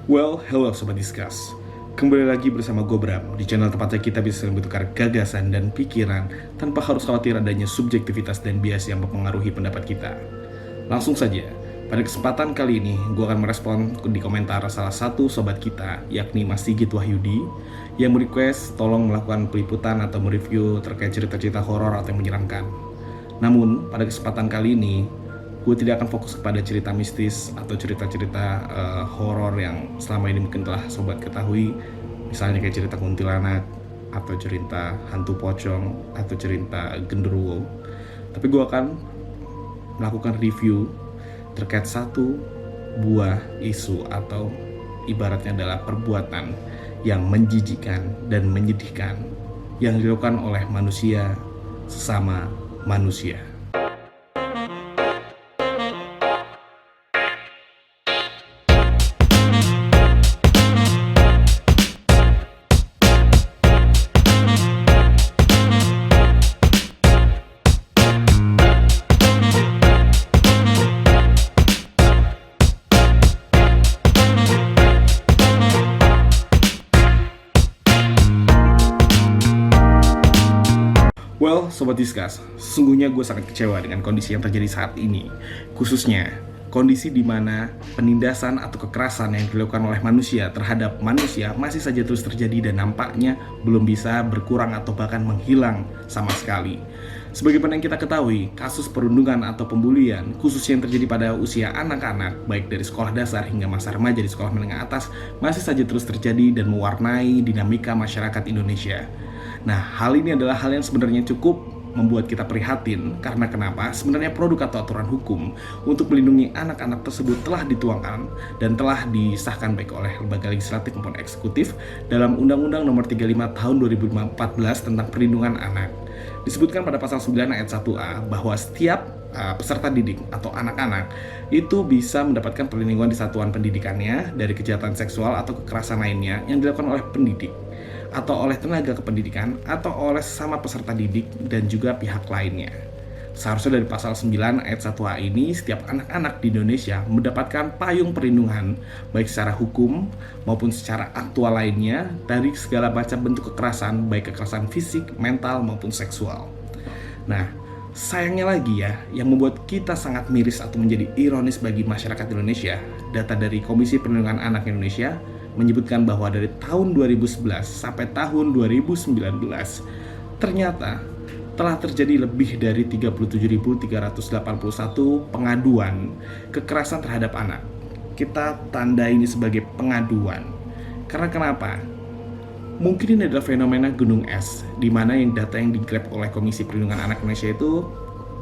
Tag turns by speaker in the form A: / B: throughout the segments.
A: Well, hello Sobat Discuss. Kembali lagi bersama gue Bram. Di channel tempatnya kita bisa saling bertukar gagasan dan pikiran tanpa harus khawatir adanya subjektivitas dan bias yang mempengaruhi pendapat kita. Langsung saja, pada kesempatan kali ini gue akan merespon di komentar salah satu sobat kita, yakni Mas Sigit Wahyudi, yang merequest tolong melakukan peliputan atau mereview terkait cerita-cerita horor atau yang menyeramkan. Namun, pada kesempatan kali ini gue tidak akan fokus kepada cerita mistis atau cerita-cerita horor yang selama ini mungkin telah sobat ketahui, misalnya kayak cerita kuntilanak atau cerita hantu pocong atau cerita genderuwo. Tapi gue akan melakukan review terkait satu buah isu atau ibaratnya adalah perbuatan yang menjijikkan dan menyedihkan yang dilakukan oleh manusia sesama manusia. Well, Sobat Discuss, sesungguhnya gue sangat kecewa dengan kondisi yang terjadi saat ini. Khususnya, kondisi di mana penindasan atau kekerasan yang dilakukan oleh manusia terhadap manusia masih saja terus terjadi dan nampaknya belum bisa berkurang atau bahkan menghilang sama sekali. Sebagaimana yang kita ketahui, kasus perundungan atau pembulian, khususnya yang terjadi pada usia anak-anak, baik dari sekolah dasar hingga masa remaja di sekolah menengah atas, masih saja terus terjadi dan mewarnai dinamika masyarakat Indonesia. Nah, hal ini adalah hal yang sebenarnya cukup membuat kita prihatin karena kenapa? Sebenarnya produk atau aturan hukum untuk melindungi anak-anak tersebut telah dituangkan dan telah disahkan baik oleh lembaga legislatif maupun eksekutif dalam Undang-Undang Nomor 35 Tahun 2014 tentang Perlindungan Anak. Disebutkan pada pasal 9 ayat 1A bahwa setiap peserta didik atau anak-anak itu bisa mendapatkan perlindungan di satuan pendidikannya dari kejahatan seksual atau kekerasan lainnya yang dilakukan oleh pendidik atau oleh tenaga kependidikan atau oleh sesama peserta didik dan juga pihak lainnya. Seharusnya dari pasal 9 ayat 1A ini setiap anak-anak di Indonesia mendapatkan payung perlindungan baik secara hukum maupun secara aktual lainnya dari segala macam bentuk kekerasan, baik kekerasan fisik, mental maupun seksual. Nah, sayangnya lagi ya, yang membuat kita sangat miris atau menjadi ironis bagi masyarakat Indonesia, data dari Komisi Perlindungan Anak Indonesia menyebutkan bahwa dari tahun 2011 sampai tahun 2019 ternyata telah terjadi lebih dari 37.381 pengaduan kekerasan terhadap anak. Kita tanda ini sebagai pengaduan. Karena kenapa? Mungkin ini adalah fenomena gunung es, di mana yang data yang digrab oleh Komisi Perlindungan Anak Indonesia itu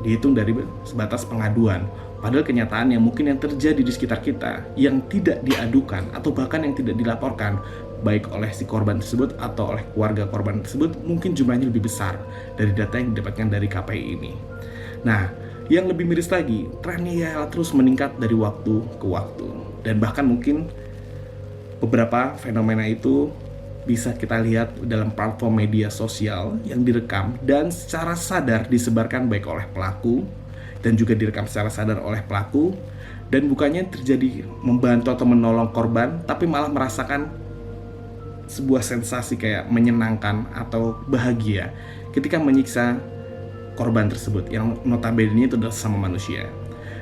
A: dihitung dari sebatas pengaduan. Padahal kenyataan yang mungkin yang terjadi di sekitar kita yang tidak diadukan atau bahkan yang tidak dilaporkan baik oleh si korban tersebut atau oleh keluarga korban tersebut mungkin jumlahnya lebih besar dari data yang didapatkan dari KPI ini. Nah, yang lebih miris lagi, trennya ya terus meningkat dari waktu ke waktu dan bahkan mungkin beberapa fenomena itu bisa kita lihat dalam platform media sosial yang direkam dan secara sadar disebarkan baik oleh pelaku dan juga direkam secara sadar oleh pelaku dan bukannya terjadi membantu atau menolong korban tapi malah merasakan sebuah sensasi kayak menyenangkan atau bahagia ketika menyiksa korban tersebut yang notabene itu adalah sesama manusia.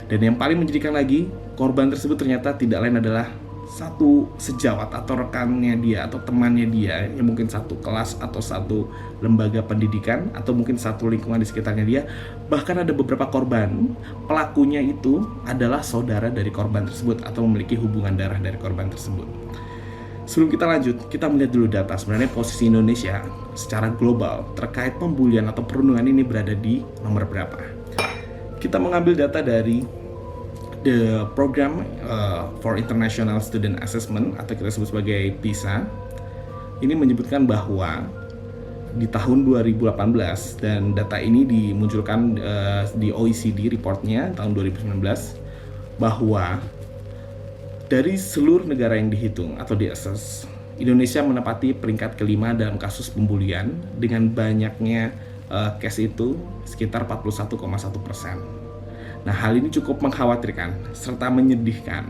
A: Dan yang paling menjadikan lagi, korban tersebut ternyata tidak lain adalah satu sejawat atau rekannya dia atau temannya dia yang mungkin satu kelas atau satu lembaga pendidikan atau mungkin satu lingkungan di sekitarnya dia. Bahkan ada beberapa korban pelakunya itu adalah saudara dari korban tersebut atau memiliki hubungan darah dari korban tersebut. Sebelum kita lanjut, kita melihat dulu data sebenarnya posisi Indonesia secara global terkait pembulian atau perundungan ini berada di nomor berapa. Kita mengambil data dari The Program for International Student Assessment atau kita sebut sebagai PISA. Ini menyebutkan bahwa di tahun 2018 dan data ini dimunculkan di OECD reportnya tahun 2019 bahwa dari seluruh negara yang dihitung atau di-assess, Indonesia menempati peringkat kelima dalam kasus pembulian dengan banyaknya case itu sekitar 41,1%. Nah, hal ini cukup mengkhawatirkan serta menyedihkan.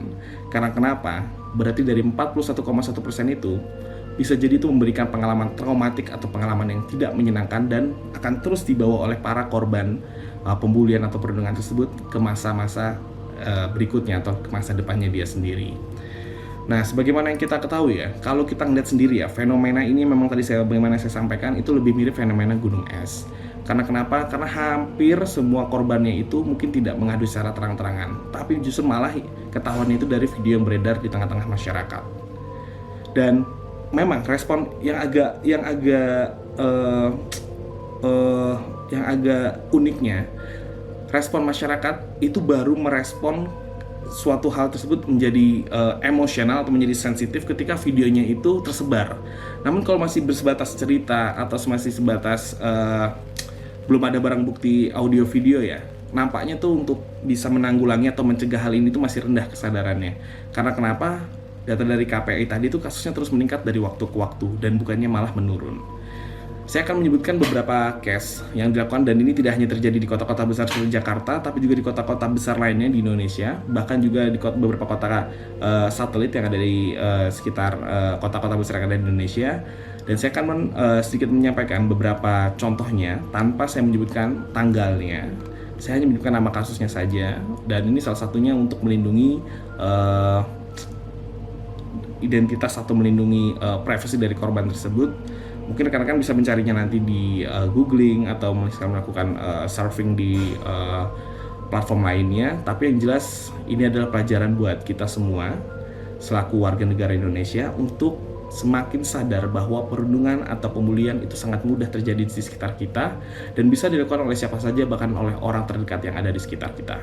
A: Karena kenapa? berarti dari 41,1% itu bisa jadi itu memberikan pengalaman traumatik atau pengalaman yang tidak menyenangkan dan akan terus dibawa oleh para korban pembulian atau perundungan tersebut ke masa-masa berikutnya atau ke masa depannya dia sendiri. Nah, sebagaimana yang kita ketahui ya, kalau kita ngeliat sendiri ya, fenomena ini memang tadi bagaimana saya sampaikan itu lebih mirip fenomena gunung es. Karena kenapa? Karena hampir semua korbannya itu mungkin tidak mengadu secara terang-terangan, tapi justru malah ketahuan itu dari video yang beredar di tengah-tengah masyarakat. Dan memang respon yang agak uniknya, respon masyarakat itu baru merespon suatu hal tersebut menjadi emosional atau menjadi sensitif ketika videonya itu tersebar. Namun kalau masih bersebatas cerita atau masih sebatas belum ada barang bukti audio video ya, nampaknya tuh untuk bisa menanggulangi atau mencegah hal ini tuh masih rendah kesadarannya. Karena kenapa? Data dari KPI tadi tuh kasusnya terus meningkat dari waktu ke waktu dan bukannya malah menurun. Saya akan menyebutkan beberapa case yang dilakukan, dan ini tidak hanya terjadi di kota-kota besar seperti Jakarta, tapi juga di kota-kota besar lainnya di Indonesia, bahkan juga di beberapa kota satelit yang ada di sekitar kota-kota besar yang ada di Indonesia. Dan saya akan sedikit menyampaikan beberapa contohnya tanpa saya menyebutkan tanggalnya. Saya hanya menyebutkan nama kasusnya saja, dan ini salah satunya untuk melindungi identitas atau melindungi privasi dari korban tersebut. Mungkin rekan-rekan bisa mencarinya nanti di googling atau melakukan surfing di platform lainnya. Tapi yang jelas ini adalah pelajaran buat kita semua selaku warga negara Indonesia untuk semakin sadar bahwa perundungan atau pembulian itu sangat mudah terjadi di sekitar kita dan bisa dilakukan oleh siapa saja, bahkan oleh orang terdekat yang ada di sekitar kita.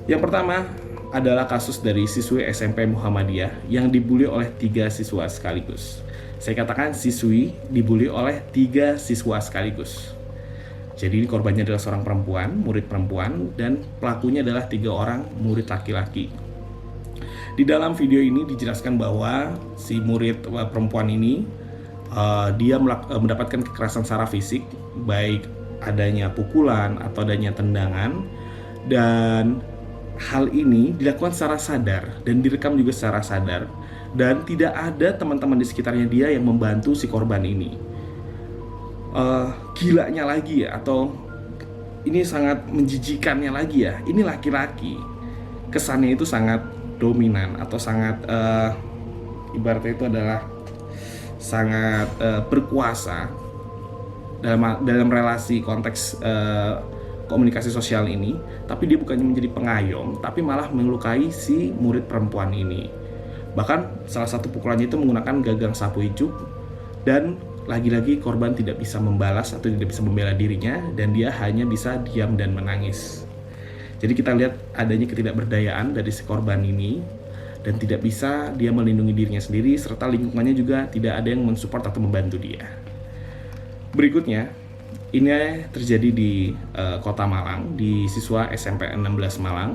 A: Yang pertama adalah kasus dari siswi SMP Muhammadiyah yang dibully oleh 3 siswa sekaligus. Saya katakan siswi dibully oleh 3 siswa sekaligus. Jadi korbannya adalah seorang perempuan, murid perempuan, dan pelakunya adalah 3 orang murid laki-laki. Di dalam video ini dijelaskan bahwa si murid perempuan ini dia mendapatkan kekerasan secara fisik, baik adanya pukulan atau adanya tendangan, dan hal ini dilakukan secara sadar dan direkam juga secara sadar. Dan tidak ada teman-teman di sekitarnya dia yang membantu si korban ini. Gilanya lagi ya, atau ini sangat menjijikannya lagi ya, ini laki-laki, kesannya itu sangat dominan atau sangat ibaratnya itu adalah sangat berkuasa dalam relasi konteks komunikasi sosial ini. Tapi dia bukannya menjadi pengayom, tapi malah melukai si murid perempuan ini. Bahkan salah satu pukulannya itu menggunakan gagang sapu ijuk, dan lagi-lagi korban tidak bisa membalas atau tidak bisa membela dirinya, dan dia hanya bisa diam dan menangis. Jadi kita lihat adanya ketidakberdayaan dari si korban ini, dan tidak bisa dia melindungi dirinya sendiri, serta lingkungannya juga tidak ada yang mensupport atau membantu dia. Berikutnya, ini terjadi di Kota Malang, di siswa SMP 16 Malang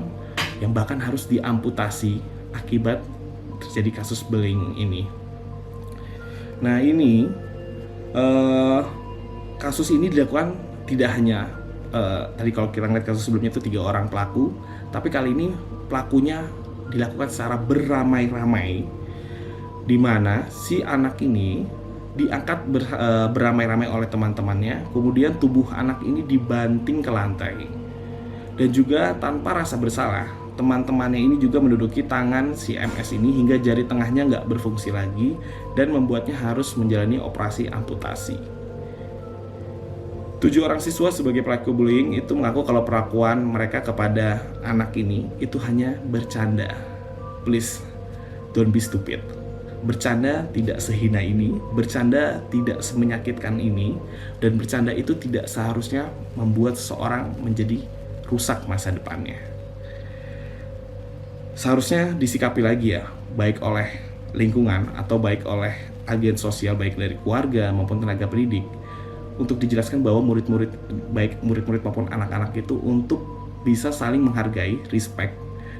A: yang bahkan harus diamputasi akibat terjadi kasus bullying ini. Nah, ini kasus ini dilakukan tidak hanya tadi kalau kita lihat kasus sebelumnya itu 3 orang pelaku, tapi kali ini pelakunya dilakukan secara beramai-ramai, di mana si anak ini diangkat beramai-ramai oleh teman-temannya, kemudian tubuh anak ini dibanting ke lantai, dan juga tanpa rasa bersalah teman-temannya ini juga menduduki tangan si MS ini hingga jari tengahnya nggak berfungsi lagi dan membuatnya harus menjalani operasi amputasi. 7 orang siswa sebagai pelaku bullying itu mengaku kalau perlakuan mereka kepada anak ini itu hanya bercanda. Please, don't be stupid. Bercanda tidak sehina ini, bercanda tidak semenyakitkan ini, dan bercanda itu tidak seharusnya membuat seseorang menjadi rusak masa depannya. Seharusnya disikapi lagi ya, baik oleh lingkungan atau baik oleh agen sosial, baik dari keluarga maupun tenaga pendidik, untuk dijelaskan bahwa murid-murid, baik murid-murid maupun anak-anak itu untuk bisa saling menghargai, respect,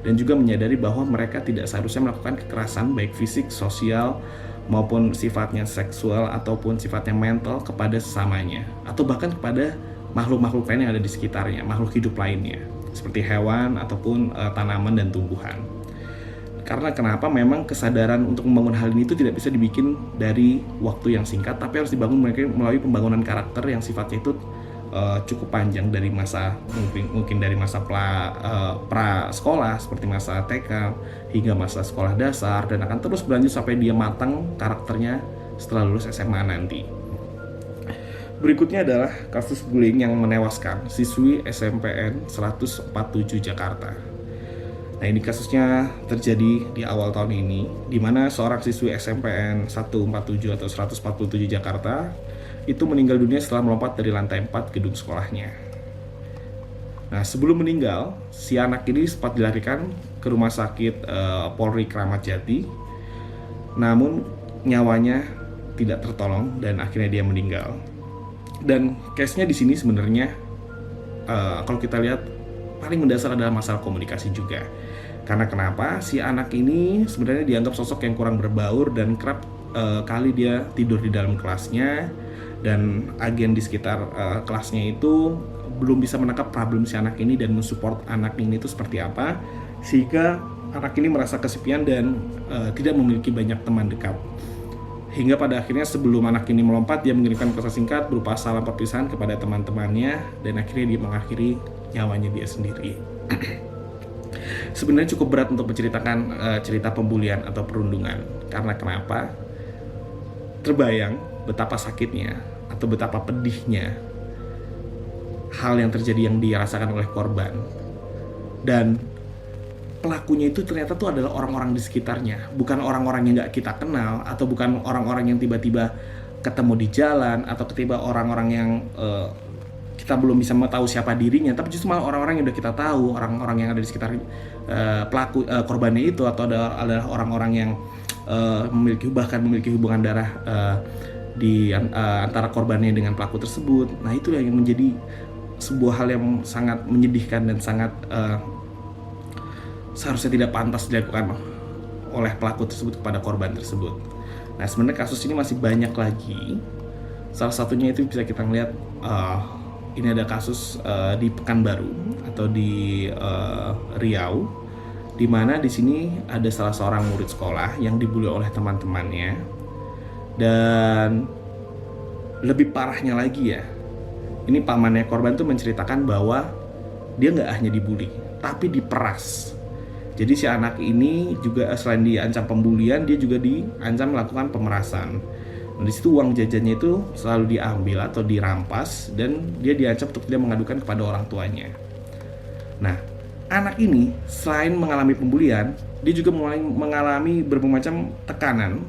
A: dan juga menyadari bahwa mereka tidak seharusnya melakukan kekerasan baik fisik, sosial, maupun sifatnya seksual ataupun sifatnya mental kepada sesamanya, atau bahkan kepada makhluk-makhluk lain yang ada di sekitarnya, makhluk hidup lainnya seperti hewan ataupun tanaman dan tumbuhan. Karena kenapa? Memang kesadaran untuk membangun hal ini itu tidak bisa dibikin dari waktu yang singkat, tapi harus dibangun melalui pembangunan karakter yang sifatnya itu cukup panjang, dari masa mungkin dari masa pra sekolah seperti masa TK hingga masa sekolah dasar, dan akan terus berlanjut sampai dia matang karakternya setelah lulus SMA nanti. Berikutnya adalah kasus bullying yang menewaskan siswi SMPN 147 Jakarta. Nah, ini kasusnya terjadi di awal tahun ini, di mana seorang siswi SMPN 147 atau 147 Jakarta itu meninggal dunia setelah melompat dari lantai 4 gedung sekolahnya. Nah, sebelum meninggal, si anak ini sempat dilarikan ke rumah sakit Polri Kramat Jati, namun nyawanya tidak tertolong dan akhirnya dia meninggal. Dan case-nya di sini sebenarnya kalau kita lihat paling mendasar adalah masalah komunikasi juga. Karena kenapa? Si anak ini sebenarnya dianggap sosok yang kurang berbaur dan kerap kali dia tidur di dalam kelasnya, dan agen di sekitar kelasnya itu belum bisa menangkap problem si anak ini dan mensupport anak ini itu seperti apa, sehingga anak ini merasa kesepian dan tidak memiliki banyak teman dekat. Hingga pada akhirnya sebelum anak ini melompat, dia mengirimkan pesan singkat berupa salam perpisahan kepada teman-temannya, dan akhirnya dia mengakhiri nyawanya dia sendiri. Sebenarnya cukup berat untuk menceritakan cerita pembulian atau perundungan. Karena kenapa? Terbayang betapa sakitnya atau betapa pedihnya hal yang terjadi yang dirasakan oleh korban. Dan pelakunya itu ternyata tuh adalah orang-orang di sekitarnya, bukan orang-orang yang gak kita kenal, atau bukan orang-orang yang tiba-tiba ketemu di jalan, atau tiba-tiba orang-orang yang kita belum bisa tahu siapa dirinya, tapi justru malah orang-orang yang udah kita tahu, orang-orang yang ada di sekitar pelaku korbannya itu, atau adalah orang-orang yang bahkan memiliki hubungan darah di antara korbannya dengan pelaku tersebut. Nah, itu yang menjadi sebuah hal yang sangat menyedihkan dan sangat seharusnya tidak pantas dilakukan oleh pelaku tersebut kepada korban tersebut. Nah, sebenarnya kasus ini masih banyak lagi. Salah satunya itu bisa kita lihat, ini ada kasus di Pekanbaru atau di Riau, di mana di sini ada salah seorang murid sekolah yang dibully oleh teman-temannya. Dan lebih parahnya lagi ya, ini pamannya korban tuh menceritakan bahwa dia nggak hanya dibully, tapi diperas. Jadi si anak ini juga selain diancam pembulian, dia juga diancam melakukan pemerasan. Nah, di situ uang jajannya itu selalu diambil atau dirampas, dan dia diancam untuk tidak mengadukan kepada orang tuanya. Nah, anak ini selain mengalami pembulian, dia juga mengalami berbagai macam tekanan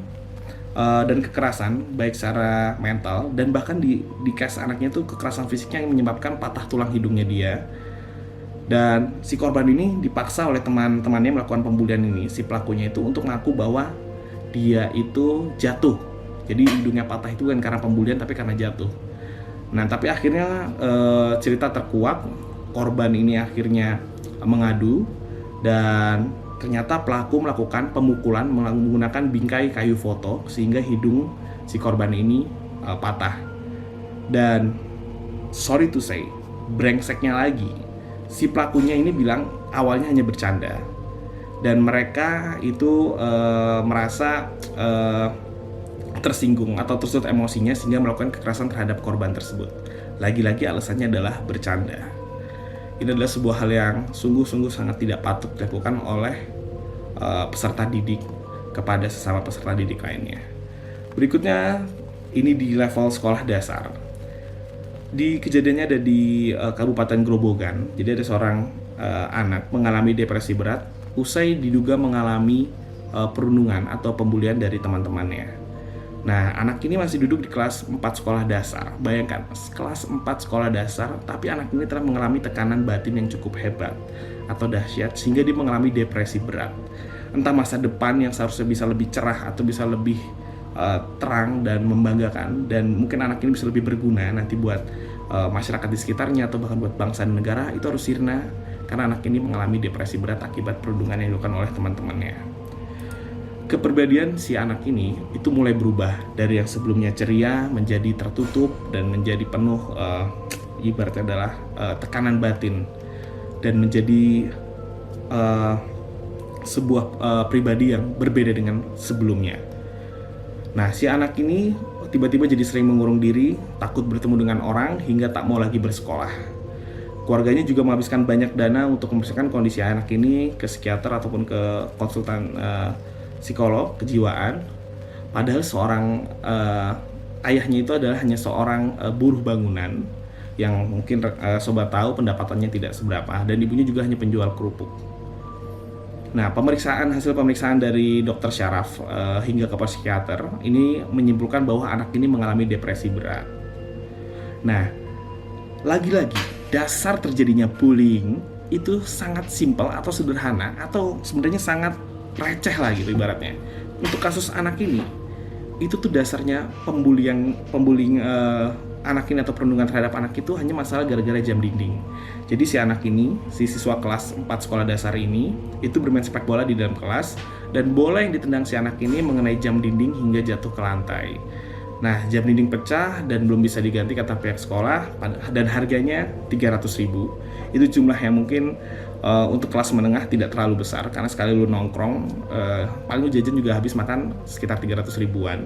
A: dan kekerasan, baik secara mental dan bahkan di case anaknya itu kekerasan fisiknya yang menyebabkan patah tulang hidungnya dia. Dan si korban ini dipaksa oleh teman-temannya melakukan pembulian ini, si pelakunya itu, untuk ngaku bahwa dia itu jatuh. Jadi hidungnya patah itu bukan karena pembulian tapi karena jatuh. Nah, tapi akhirnya cerita terkuak, korban ini akhirnya mengadu, dan ternyata pelaku melakukan pemukulan menggunakan bingkai kayu foto sehingga hidung si korban ini patah. Dan sorry to say, brengseknya lagi, si pelakunya ini bilang awalnya hanya bercanda, dan mereka itu merasa tersinggung atau tersulut emosinya sehingga melakukan kekerasan terhadap korban tersebut. Lagi-lagi alasannya adalah bercanda. Ini adalah sebuah hal yang sungguh-sungguh sangat tidak patut dilakukan oleh peserta didik kepada sesama peserta didik lainnya. Berikutnya, ini di level sekolah dasar. Di kejadiannya ada di Kabupaten Grobogan. Jadi ada seorang anak mengalami depresi berat usai diduga mengalami perundungan atau pembulian dari teman-temannya. Nah, anak ini masih duduk di kelas 4 sekolah dasar. Bayangkan, kelas 4 sekolah dasar, tapi anak ini telah mengalami tekanan batin yang cukup hebat atau dahsyat sehingga dia mengalami depresi berat. Entah masa depan yang seharusnya bisa lebih cerah atau bisa lebih terang dan membanggakan, dan mungkin anak ini bisa lebih berguna nanti buat masyarakat di sekitarnya atau bahkan buat bangsa dan negara, itu harus sirna karena anak ini mengalami depresi berat akibat perundungan yang dilakukan oleh teman-temannya. Kepribadian si anak ini itu mulai berubah dari yang sebelumnya ceria menjadi tertutup dan menjadi penuh ibaratnya adalah tekanan batin, dan menjadi sebuah pribadi yang berbeda dengan sebelumnya. Nah, si anak ini tiba-tiba jadi sering mengurung diri, takut bertemu dengan orang, hingga tak mau lagi bersekolah. Keluarganya juga menghabiskan banyak dana untuk membersihkan kondisi anak ini ke psikiater ataupun ke konsultan psikolog kejiwaan. Padahal seorang ayahnya itu adalah hanya seorang buruh bangunan yang mungkin sobat tahu pendapatannya tidak seberapa, dan ibunya juga hanya penjual kerupuk. Nah, hasil pemeriksaan dari dokter syaraf hingga ke psikiater ini menyimpulkan bahwa anak ini mengalami depresi berat. Nah, lagi-lagi dasar terjadinya bullying itu sangat simpel atau sederhana atau sebenarnya sangat receh lah gitu ibaratnya. Untuk kasus anak ini, itu tuh dasarnya pembulian anak ini atau perundungan terhadap anak itu hanya masalah gara-gara jam dinding. Jadi si anak ini, si siswa kelas 4 sekolah dasar ini, itu bermain sepak bola di dalam kelas, dan bola yang ditendang si anak ini mengenai jam dinding hingga jatuh ke lantai. Nah, jam dinding pecah dan belum bisa diganti kata pihak sekolah, dan harganya 300.000. Itu jumlah yang mungkin untuk kelas menengah tidak terlalu besar, karena sekali lu nongkrong, paling lu jajan juga habis makan sekitar 300 ribuan.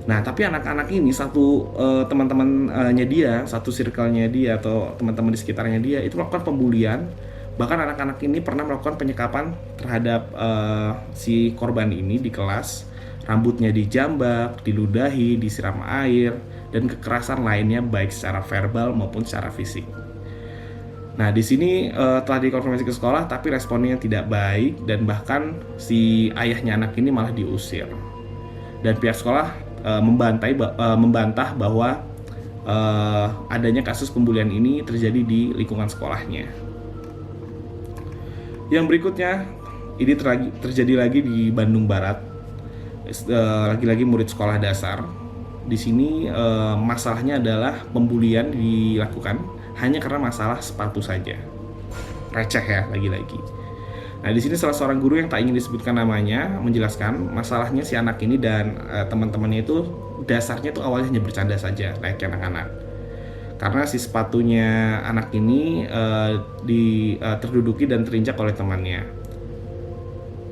A: Nah, tapi anak-anak ini teman-temannya dia, satu circle-nya dia atau teman-teman di sekitarnya dia itu melakukan pembulian. Bahkan anak-anak ini pernah melakukan penyekapan terhadap si korban ini di kelas. Rambutnya dijambak, diludahi, disiram air, dan kekerasan lainnya baik secara verbal maupun secara fisik. Nah, di sini telah dikonfirmasi ke sekolah, tapi responnya tidak baik dan bahkan si ayahnya anak ini malah diusir. Dan pihak sekolah membantah bahwa adanya kasus pembulian ini terjadi di lingkungan sekolahnya. Yang berikutnya, ini terjadi lagi di Bandung Barat. Lagi-lagi murid sekolah dasar. Di sini masalahnya adalah pembulian dilakukan hanya karena masalah sepatu saja. Receh ya, lagi-lagi. Nah, di sini salah seorang guru yang tak ingin disebutkan namanya menjelaskan masalahnya si anak ini dan teman-temannya itu dasarnya tuh awalnya hanya bercanda saja, layaknya anak-anak. Karena si sepatunya anak ini terduduki dan terinjak oleh temannya.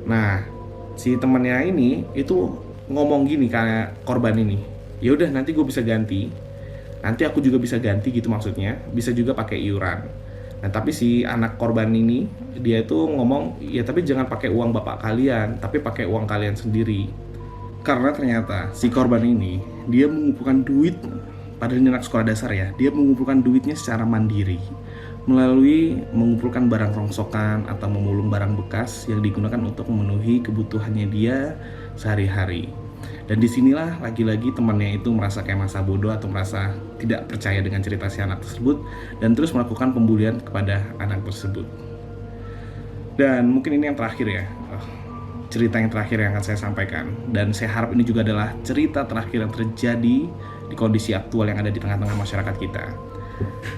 A: Nah, si temannya ini itu ngomong gini ke korban ini, ya udah nanti gue bisa ganti, nanti aku juga bisa ganti gitu maksudnya, bisa juga pakai iuran. Nah, tapi si anak korban ini dia itu ngomong, ya tapi jangan pakai uang bapak kalian, tapi pakai uang kalian sendiri. Karena ternyata si korban ini dia mengumpulkan duit, padahal ini anak sekolah dasar ya, dia mengumpulkan duitnya secara mandiri melalui mengumpulkan barang rongsokan atau memulung barang bekas yang digunakan untuk memenuhi kebutuhannya dia sehari-hari. Dan disinilah lagi-lagi temannya itu merasa kayak masa bodoh atau merasa tidak percaya dengan cerita si anak tersebut dan terus melakukan pembulian kepada anak tersebut. Dan mungkin ini yang terakhir ya, cerita yang terakhir yang akan saya sampaikan. Dan saya harap ini juga adalah cerita terakhir yang terjadi di kondisi aktual yang ada di tengah-tengah masyarakat kita.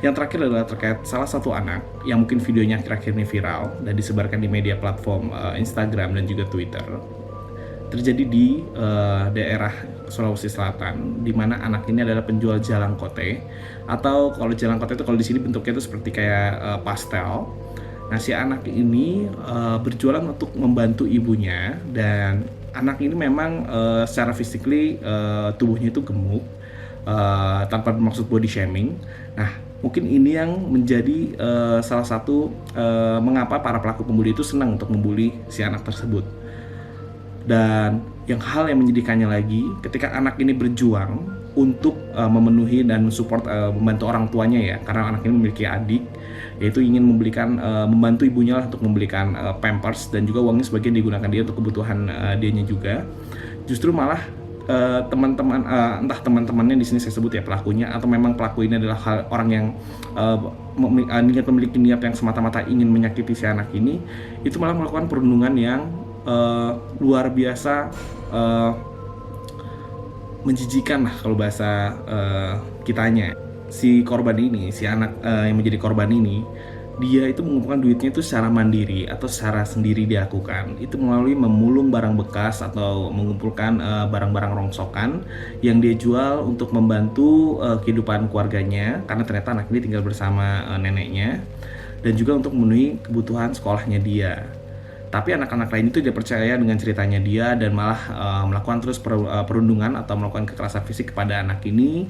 A: Yang terakhir adalah terkait salah satu anak yang mungkin videonya akhir-akhir ini viral dan disebarkan di media platform Instagram dan juga Twitter. Terjadi di daerah Sulawesi Selatan, di mana anak ini adalah penjual jalangkote, atau kalau jalangkote itu kalau di sini bentuknya itu seperti kayak pastel. Nah, si anak ini berjualan untuk membantu ibunya, dan anak ini memang secara physically tubuhnya itu gemuk, tanpa bermaksud body shaming. Nah, mungkin ini yang menjadi salah satu mengapa para pelaku pembuli itu senang untuk membuli si anak tersebut. Dan hal yang menyedihkannya lagi, ketika anak ini berjuang untuk memenuhi dan mensupport membantu orang tuanya ya, karena anak ini memiliki adik, yaitu ingin membantu ibunya lah untuk membelikan pampers, dan juga uangnya sebagian digunakan dia untuk kebutuhan dianya juga. Justru malah teman-teman entah teman-temannya di sini saya sebut ya pelakunya, atau memang pelaku ini adalah orang yang memiliki niat yang semata-mata ingin menyakiti si anak ini, itu malah melakukan perundungan yang luar biasa menjijikan lah kalau bahasa kitanya. Si korban ini, si anak yang menjadi korban ini, dia itu mengumpulkan duitnya itu secara mandiri atau secara sendiri dilakukan. Itu melalui memulung barang bekas atau mengumpulkan barang-barang rongsokan yang dia jual untuk membantu kehidupan keluarganya, karena ternyata anak ini tinggal bersama neneknya, dan juga untuk memenuhi kebutuhan sekolahnya dia. Tapi anak-anak lain itu tidak percaya dengan ceritanya dia dan malah melakukan terus perundungan atau melakukan kekerasan fisik kepada anak ini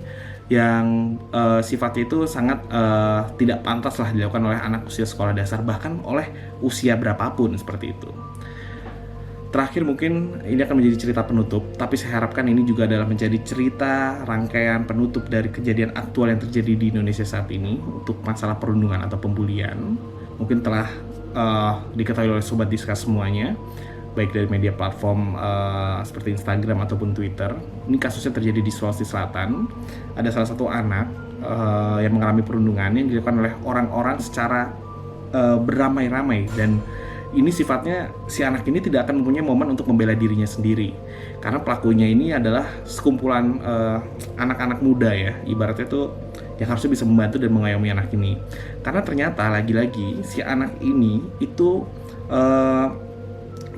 A: yang sifatnya itu sangat tidak pantas lah dilakukan oleh anak usia sekolah dasar, bahkan oleh usia berapapun seperti itu. Terakhir mungkin ini akan menjadi cerita penutup, tapi saya harapkan ini juga adalah menjadi cerita rangkaian penutup dari kejadian aktual yang terjadi di Indonesia saat ini untuk masalah perundungan atau pembulian. Mungkin telah diketahui oleh Sobat Discuss semuanya, baik dari media platform seperti Instagram ataupun Twitter. Ini kasusnya terjadi di Sulawesi Selatan. Ada salah satu anak yang mengalami perundungan yang dilakukan oleh orang-orang secara beramai-ramai, dan ini sifatnya si anak ini tidak akan mempunyai momen untuk membela dirinya sendiri, karena pelakunya ini adalah sekumpulan anak-anak muda ya, ibaratnya itu yang harusnya bisa membantu dan mengayomi anak ini. Karena ternyata lagi-lagi si anak ini itu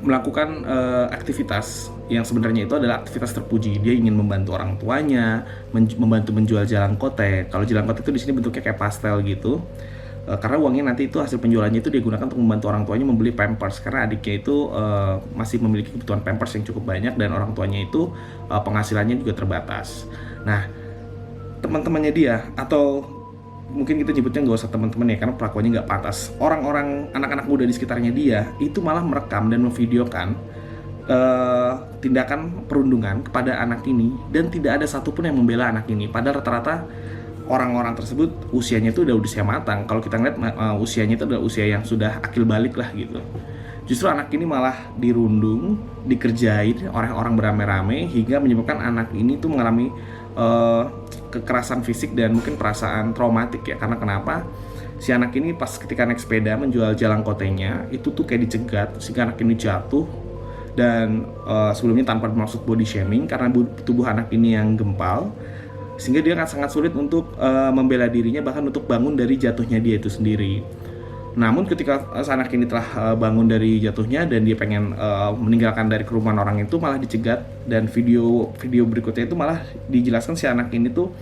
A: melakukan aktivitas yang sebenarnya itu adalah aktivitas terpuji. Dia ingin membantu orang tuanya, membantu menjual jalangkote. Kalau jalangkote itu di sini bentuknya kayak pastel gitu. Karena uangnya nanti itu hasil penjualannya itu digunakan untuk membantu orang tuanya membeli Pampers, karena adiknya itu masih memiliki kebutuhan Pampers yang cukup banyak dan orang tuanya itu penghasilannya juga terbatas. Nah, teman-temannya dia, atau mungkin kita nyebutnya nggak usah teman-teman ya, karena pelakuannya nggak pantas, orang-orang anak-anak muda di sekitarnya dia itu malah merekam dan memvideokan tindakan perundungan kepada anak ini, dan tidak ada satupun yang membela anak ini. Padahal rata-rata orang-orang tersebut usianya itu udah usia matang. Kalau kita ngeliat usianya itu adalah usia yang sudah akil balik lah gitu. Justru anak ini malah dirundung, dikerjain oleh orang beramai-ramai hingga menyebabkan anak ini tuh mengalami kekerasan fisik dan mungkin perasaan traumatik ya. Karena kenapa? Si anak ini pas ketika naik sepeda menjual jalangkotenya itu tuh kayak dicegat sehingga anak ini jatuh, dan sebelumnya tanpa bermaksud body shaming karena tubuh anak ini yang gempal, sehingga dia akan sangat sulit untuk membela dirinya, bahkan untuk bangun dari jatuhnya dia itu sendiri. Namun ketika anak ini telah bangun dari jatuhnya dan dia pengen meninggalkan dari kerumunan orang itu, malah dicegat, dan video berikutnya itu malah dijelaskan si anak ini tuh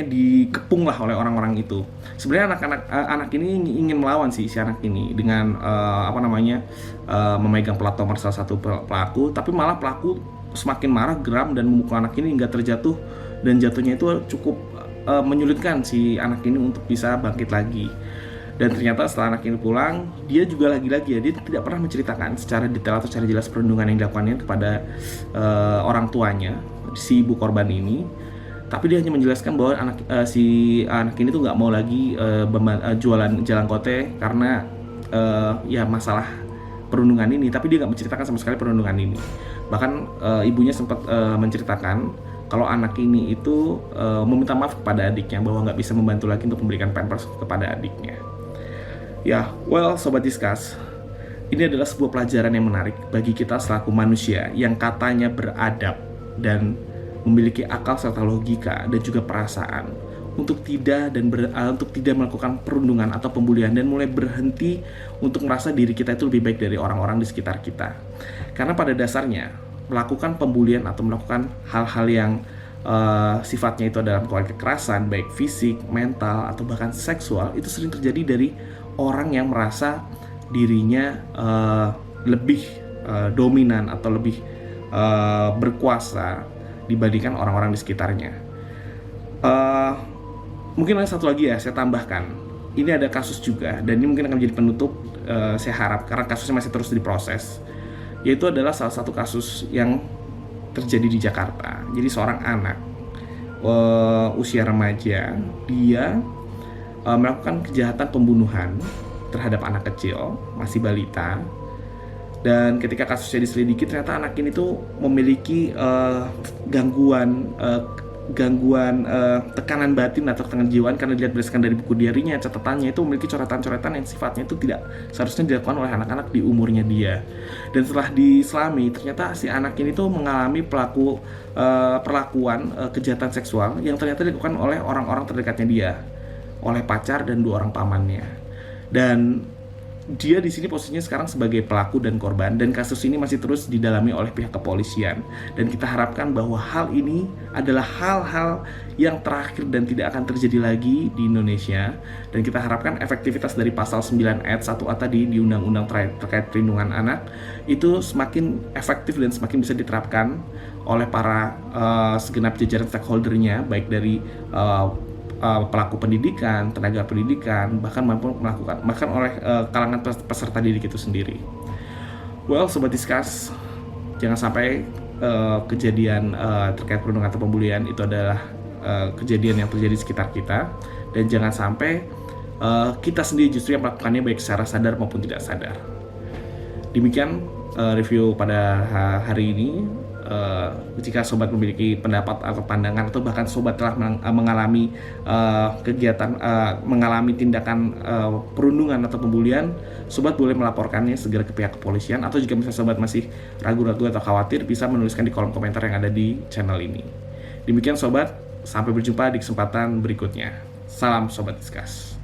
A: dikepung lah oleh orang-orang itu. Sebenarnya anak ini ingin melawan si anak ini dengan memegang plat nomor salah satu pelaku, tapi malah pelaku semakin marah, geram, dan memukul anak ini hingga terjatuh, dan jatuhnya itu cukup menyulitkan si anak ini untuk bisa bangkit lagi. Dan ternyata setelah anak ini pulang, dia juga lagi-lagi ya, dia tidak pernah menceritakan secara detail atau secara jelas perundungan yang dilakukannya kepada orang tuanya, si ibu korban ini. Tapi dia hanya menjelaskan bahwa si anak ini tuh nggak mau lagi jualan jalangkote karena ya masalah perundungan ini. Tapi dia nggak menceritakan sama sekali perundungan ini. Bahkan ibunya sempat menceritakan kalau anak ini itu meminta maaf kepada adiknya bahwa nggak bisa membantu lagi untuk memberikan Pampers kepada adiknya. Ya, well, Sobat Discuss, ini adalah sebuah pelajaran yang menarik bagi kita selaku manusia yang katanya beradab dan memiliki akal serta logika dan juga perasaan untuk tidak melakukan perundungan atau pembulian, dan mulai berhenti untuk merasa diri kita itu lebih baik dari orang-orang di sekitar kita. Karena pada dasarnya melakukan pembulian atau melakukan hal-hal yang sifatnya itu adalah kekerasan, baik fisik, mental, atau bahkan seksual, itu sering terjadi dari orang yang merasa dirinya lebih dominan atau lebih berkuasa dibandingkan orang-orang di sekitarnya. Mungkin ada satu lagi ya, saya tambahkan. Ini ada kasus juga, dan ini mungkin akan menjadi penutup, saya harap, karena kasusnya masih terus diproses. Yaitu adalah salah satu kasus yang terjadi di Jakarta. Jadi seorang anak usia remaja, dia melakukan kejahatan pembunuhan terhadap anak kecil, masih balita. Dan ketika kasusnya diselidiki, ternyata anak ini tuh memiliki gangguan tekanan batin atau tekanan jiwaan, karena dilihat berdasarkan dari buku diarinya, catatannya itu memiliki coretan-coretan yang sifatnya itu tidak seharusnya dilakukan oleh anak-anak di umurnya dia. Dan setelah diselami, ternyata si anak ini tuh mengalami perlakuan kejahatan seksual yang ternyata dilakukan oleh orang-orang terdekatnya dia, oleh pacar dan 2 orang pamannya. Dan dia di sini posisinya sekarang sebagai pelaku dan korban, dan kasus ini masih terus didalami oleh pihak kepolisian. Dan kita harapkan bahwa hal ini adalah hal-hal yang terakhir dan tidak akan terjadi lagi di Indonesia. Dan kita harapkan efektivitas dari pasal 9 ayat 1A tadi di Undang-Undang terkait perlindungan anak itu semakin efektif dan semakin bisa diterapkan oleh para segenap jajaran stakeholdernya, baik dari pelaku pendidikan, tenaga pendidikan, bahkan oleh kalangan peserta didik itu sendiri. Well, Sobat Discuss, jangan sampai kejadian terkait perundungan atau pembulian itu adalah kejadian yang terjadi di sekitar kita, dan jangan sampai kita sendiri justru yang melakukannya baik secara sadar maupun tidak sadar. Demikian review pada hari ini. Jika sobat memiliki pendapat atau pandangan, atau bahkan sobat telah mengalami mengalami tindakan perundungan atau pembulian, sobat boleh melaporkannya segera ke pihak kepolisian. Atau jika misalnya sobat masih ragu-ragu atau khawatir, bisa menuliskan di kolom komentar yang ada di channel ini. Demikian sobat, sampai berjumpa di kesempatan berikutnya. Salam Sobat Discuss.